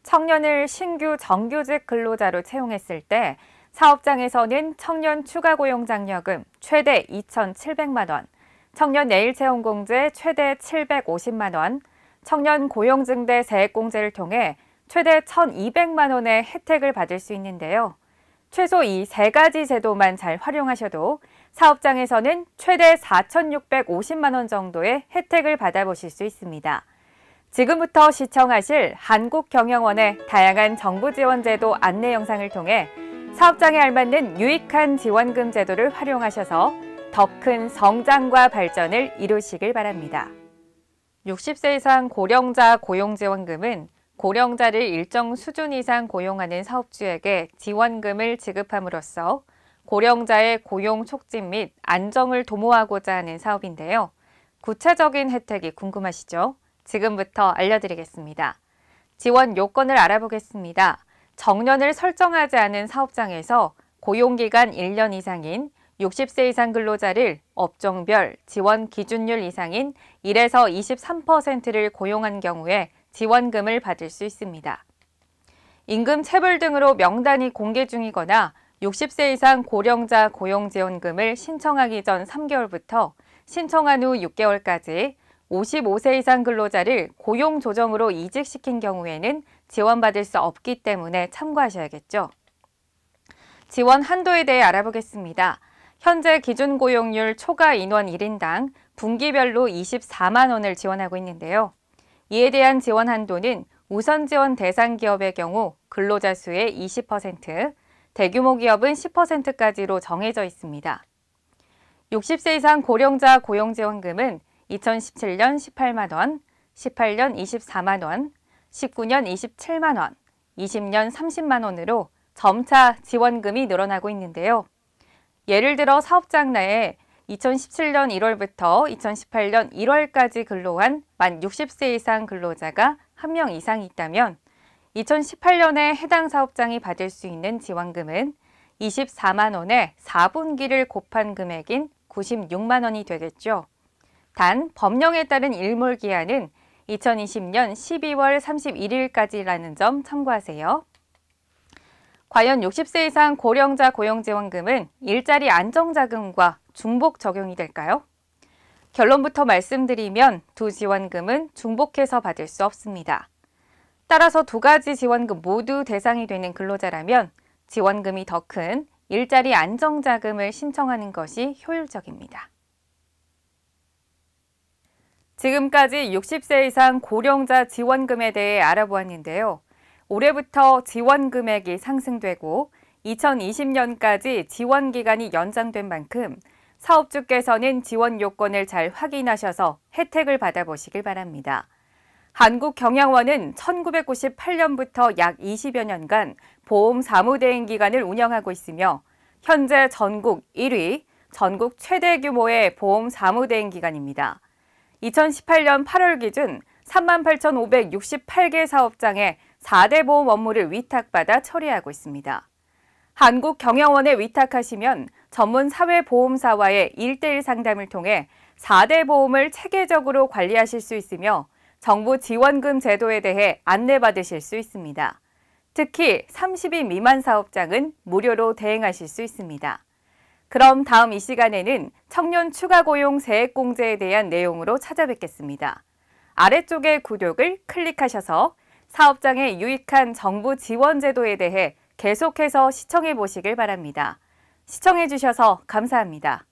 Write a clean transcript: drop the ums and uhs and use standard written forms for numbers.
청년을 신규 정규직 근로자로 채용했을 때 사업장에서는 청년 추가 고용 장려금 최대 2,700만 원, 청년 내일 채용 공제 최대 750만 원, 청년 고용 증대 세액 공제를 통해 최대 1,200만 원의 혜택을 받을 수 있는데요. 최소 이 세 가지 제도만 잘 활용하셔도 사업장에서는 최대 4,650만 원 정도의 혜택을 받아보실 수 있습니다. 지금부터 시청하실 한국경영원의 다양한 정부 지원 제도 안내 영상을 통해 사업장에 알맞는 유익한 지원금 제도를 활용하셔서 더 큰 성장과 발전을 이루시길 바랍니다. 60세 이상 고령자 고용지원금은 고령자를 일정 수준 이상 고용하는 사업주에게 지원금을 지급함으로써 고령자의 고용 촉진 및 안정을 도모하고자 하는 사업인데요. 구체적인 혜택이 궁금하시죠? 지금부터 알려드리겠습니다. 지원 요건을 알아보겠습니다. 정년을 설정하지 않은 사업장에서 고용기간 1년 이상인 60세 이상 근로자를 업종별 지원 기준율 이상인 1에서 23%를 고용한 경우에 지원금을 받을 수 있습니다. 임금 체불 등으로 명단이 공개 중이거나 60세 이상 고령자 고용지원금을 신청하기 전 3개월부터 신청한 후 6개월까지 55세 이상 근로자를 고용 조정으로 이직시킨 경우에는 지원받을 수 없기 때문에 참고하셔야겠죠. 지원 한도에 대해 알아보겠습니다. 현재 기준 고용률 초과 인원 1인당 분기별로 24만 원을 지원하고 있는데요. 이에 대한 지원 한도는 우선 지원 대상 기업의 경우 근로자 수의 20%, 대규모 기업은 10%까지로 정해져 있습니다. 60세 이상 고령자 고용지원금은 2017년 18만 원, 18년 24만 원, 19년 27만 원, 20년 30만 원으로 점차 지원금이 늘어나고 있는데요. 예를 들어 사업장 내에 2017년 1월부터 2018년 1월까지 근로한 만 60세 이상 근로자가 1명 이상 있다면 2018년에 해당 사업장이 받을 수 있는 지원금은 24만 원에 4분기를 곱한 금액인 96만 원이 되겠죠. 단 법령에 따른 일몰 기한은 2020년 12월 31일까지라는 점 참고하세요. 과연 60세 이상 고령자 고용지원금은 일자리 안정자금과 중복 적용이 될까요? 결론부터 말씀드리면 두 지원금은 중복해서 받을 수 없습니다. 따라서 두 가지 지원금 모두 대상이 되는 근로자라면 지원금이 더 큰 일자리 안정자금을 신청하는 것이 효율적입니다. 지금까지 60세 이상 고령자 지원금에 대해 알아보았는데요. 올해부터 지원 금액이 상승되고 2020년까지 지원 기간이 연장된 만큼 사업주께서는 지원 요건을 잘 확인하셔서 혜택을 받아보시길 바랍니다. 한국경영원은 1998년부터 약 20여 년간 보험 사무대행 기관을 운영하고 있으며 현재 전국 1위, 전국 최대 규모의 보험 사무대행 기관입니다. 2018년 8월 기준 38,568개 사업장에 4대 보험 업무를 위탁받아 처리하고 있습니다. 한국경영원에 위탁하시면 전문 사회보험사와의 1:1 상담을 통해 4대 보험을 체계적으로 관리하실 수 있으며 정부 지원금 제도에 대해 안내받으실 수 있습니다. 특히 30인 미만 사업장은 무료로 대행하실 수 있습니다. 그럼 다음 이 시간에는 청년 추가 고용 세액 공제에 대한 내용으로 찾아뵙겠습니다. 아래쪽의 구독을 클릭하셔서 사업장의 유익한 정부 지원 제도에 대해 계속해서 시청해 보시길 바랍니다. 시청해 주셔서 감사합니다.